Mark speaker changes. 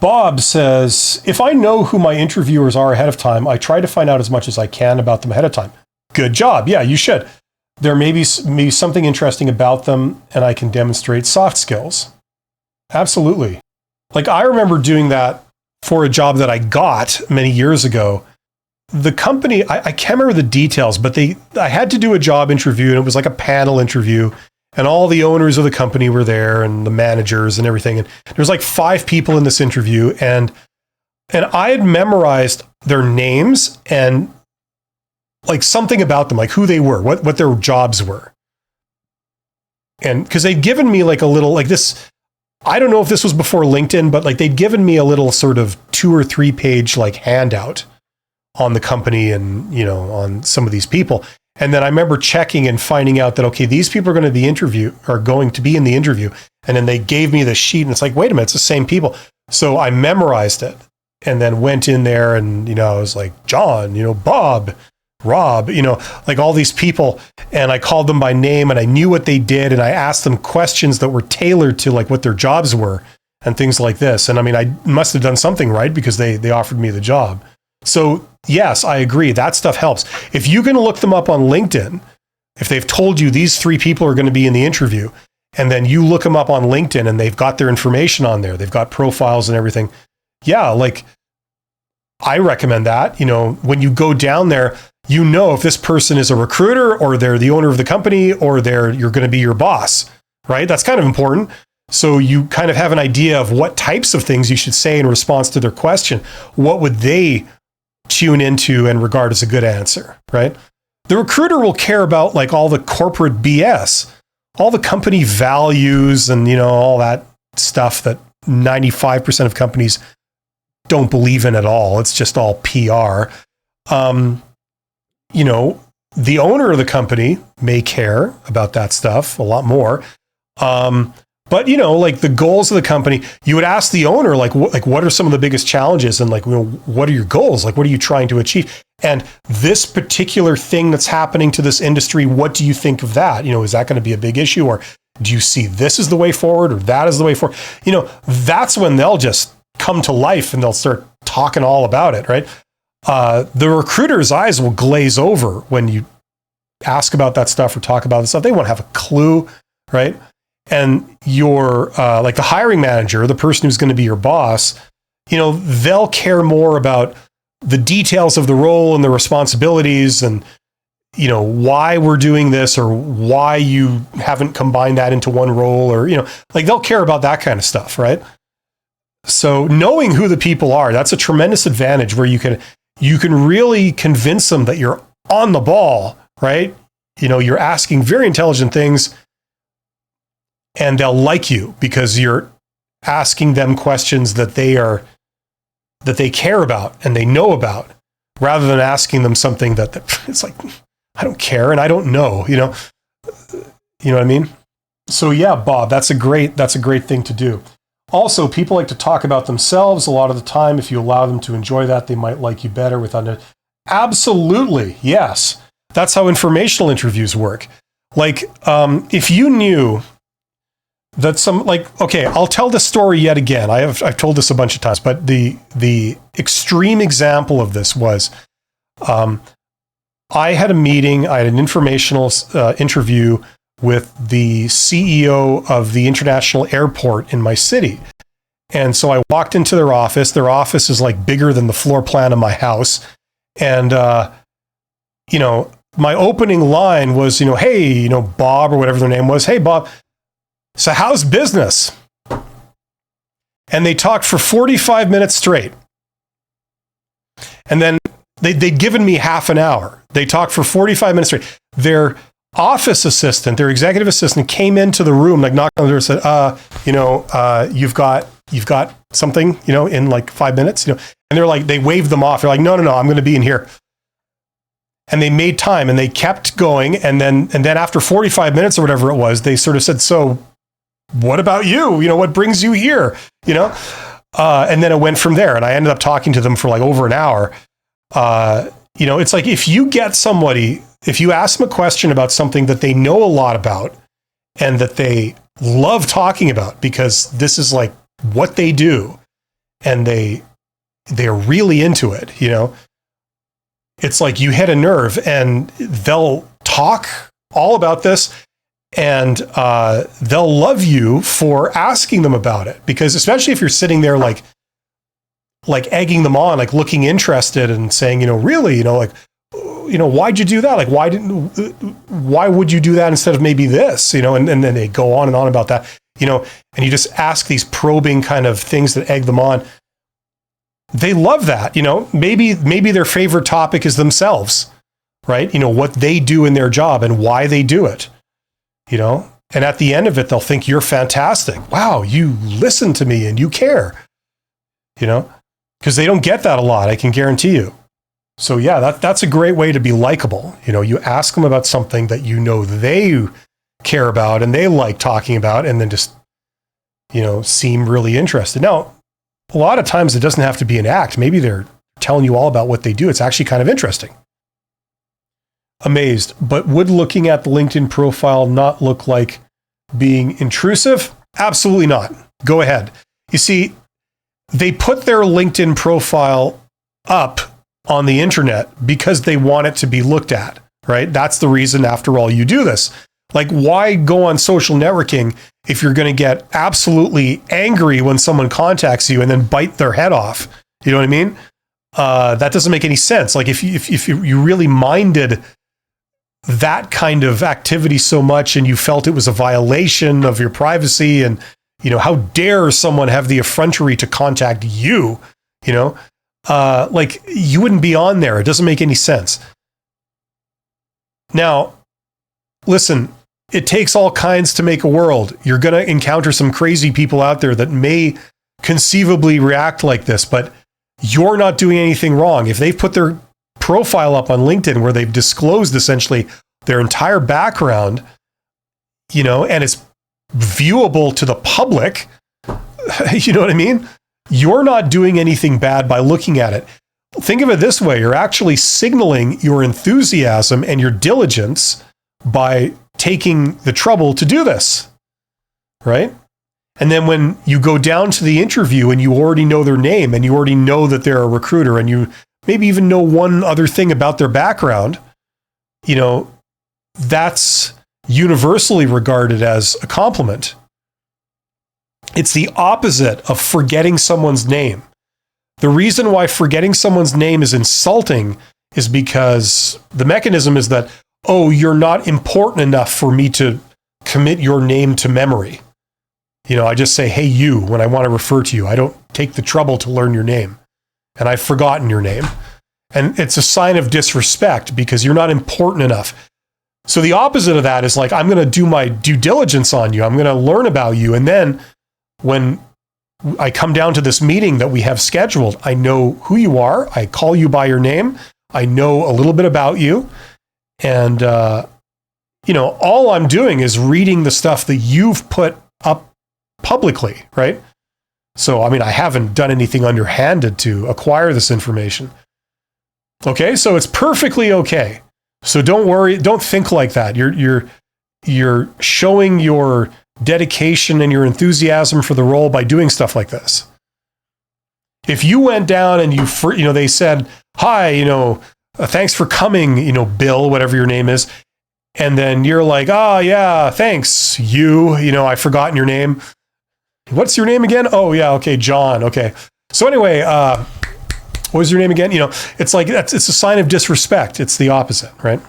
Speaker 1: Bob says, if I know who my interviewers are ahead of time, I try to find out as much as I can about them ahead of time. Good job. Yeah, you should. There may be something interesting about them, and I can demonstrate soft skills. Absolutely. Like, I remember doing that for a job that I got many years ago. The company, I can't remember the details, but I had to do a job interview, and it was like a panel interview, and all the owners of the company were there, and the managers and everything. And there was like 5 people in this interview, and I had memorized their names and like something about them, like who they were, what their jobs were. And because they'd given me like a little, like this, I don't know if this was before LinkedIn, but like they'd given me a little sort of 2 or 3 page like handout on the company and, you know, on some of these people. And then I remember checking and finding out that, okay, these people are going to be in the interview. And then they gave me the sheet, and it's like, wait a minute, it's the same people. So I memorized it and then went in there, and, you know, I was like, John, you know, Bob, Rob, you know, like all these people. And I called them by name, and I knew what they did. And I asked them questions that were tailored to like what their jobs were and things like this. And I mean, I must have done something right, because they offered me the job. So yes, I agree. That stuff helps. If you can look them up on LinkedIn, if they've told you these 3 people are going to be in the interview, and then you look them up on LinkedIn and they've got their information on there, they've got profiles and everything. Yeah. Like, I recommend that. You know, when you go down there, you know, if this person is a recruiter, or they're the owner of the company, or you're going to be your boss, right? That's kind of important. So you kind of have an idea of what types of things you should say in response to their question. What would they tune into and regard as a good answer, right? The recruiter will care about like all the corporate BS, all the company values, and, you know, all that stuff that 95% of companies don't believe in at all. It's just all PR. You know, the owner of the company may care about that stuff a lot more. But, you know, like the goals of the company, you would ask the owner, like what are some of the biggest challenges? And like, you know, what are your goals? Like, what are you trying to achieve? And this particular thing that's happening to this industry, what do you think of that? You know, is that going to be a big issue? Or do you see this as the way forward, or that is the way forward? You know, that's when they'll just come to life and they'll start talking all about it, right? The recruiter's eyes will glaze over when you ask about that stuff or talk about this stuff. They won't have a clue, right? And your like the hiring manager, the person who's going to be your boss, you know, they'll care more about the details of the role and the responsibilities, and, you know, why we're doing this, or why you haven't combined that into one role, or, you know, like they'll care about that kind of stuff, right? So knowing who the people are, that's a tremendous advantage, where you can really convince them that you're on the ball, right? You know, you're asking very intelligent things, and they'll like you because you're asking them questions that they care about and they know about, rather than asking them something that it's like, I don't care and I don't know, you know what I mean? So yeah, Bob, that's a great thing to do. Also, people like to talk about themselves a lot of the time. If you allow them to enjoy that, they might like you better without it. Absolutely. Yes. That's how informational interviews work. Like, if you knew that okay, I'll tell this story yet again. I've told this a bunch of times, but the extreme example of this was, I had a meeting, I had an informational interview with the CEO of the international airport in my city. And so I walked into their office. Their office is like bigger than the floor plan of my house. And, you know, my opening line was, you know, hey, you know, Bob, or whatever their name was. Hey, Bob. So how's business? And they talked for 45 minutes straight. And then they'd given me half an hour. They talked for 45 minutes straight. Their office assistant, their executive assistant, came into the room, like knocked on the door and said, you know, you've got something, you know, in like 5 minutes, you know. And they're like, they waved them off. They're like, no, I'm going to be in here. And they made time, and they kept going. And then after 45 minutes or whatever it was, they sort of said, so what about you? You know, what brings you here? You know? And then it went from there. And I ended up talking to them for like over an hour. You know, it's like, if you get somebody, if you ask them a question about something that they know a lot about and that they love talking about because this is like what they do, and they're really into it, you know. It's like you hit a nerve, and they'll talk all about this, and they'll love you for asking them about it, because especially if you're sitting there like egging them on, like looking interested and saying, you know, really, you know, like, you know, why'd you do that? Like, why would you do that instead of maybe this, you know? And then they go on and on about that, you know, and you just ask these probing kind of things that egg them on. They love that, you know. Maybe their favorite topic is themselves, right? You know, what they do in their job and why they do it, you know. And at the end of it, they'll think you're fantastic. Wow, you listen to me and you care, you know, because they don't get that a lot, I can guarantee you. So yeah, that's a great way to be likable. You know, you ask them about something that you know they care about and they like talking about, and then just, you know, seem really interested. Now, a lot of times it doesn't have to be an act. Maybe they're telling you all about what they do. It's actually kind of interesting. Amazed, but would looking at the LinkedIn profile not look like being intrusive? Absolutely not. Go ahead. You see, they put their LinkedIn profile up on the internet because they want it to be looked at, right? That's the reason, after all, you do this. Like, why go on social networking if you're going to get absolutely angry when someone contacts you and then bite their head off? You know what I mean? That doesn't make any sense. Like, if you really minded that kind of activity so much and you felt it was a violation of your privacy, and, you know, how dare someone have the effrontery to contact you, you know, like, you wouldn't be on there. It doesn't make any sense. Now, listen, it takes all kinds to make a world. You're going to encounter some crazy people out there that may conceivably react like this, but you're not doing anything wrong. If they've put their profile up on LinkedIn where they've disclosed essentially their entire background, you know, and it's viewable to the public, you know what I mean? You're not doing anything bad by looking at it. Think of it this way. You're actually signaling your enthusiasm and your diligence by taking the trouble to do this, right? And then when you go down to the interview and you already know their name and you already know that they're a recruiter and you maybe even know one other thing about their background, you know, that's universally regarded as a compliment. It's the opposite of forgetting someone's name. The reason why forgetting someone's name is insulting is because the mechanism is that, oh, you're not important enough for me to commit your name to memory. You know, I just say, hey, you, when I want to refer to you. I don't take the trouble to learn your name. And I've forgotten your name. And it's a sign of disrespect because you're not important enough. So the opposite of that is like, I'm going to do my due diligence on you. I'm going to learn about you. And then when I come down to this meeting that we have scheduled, I know who you are. I call you by your name. I know a little bit about you. And, you know, all I'm doing is reading the stuff that you've put up publicly, right? So, I mean, I haven't done anything underhanded to acquire this information. Okay, so it's perfectly okay. So don't worry, don't think like that. You're showing your dedication and your enthusiasm for the role by doing stuff like this. If you went down and you know, they said, hi, you know, thanks for coming, you know, Bill, whatever your name is. And then you're like, oh yeah, thanks, you know, I've forgotten your name. What's your name again? Oh yeah, okay, John. Okay. So anyway, what was your name again? You know, it's like, it's a sign of disrespect. It's the opposite, right?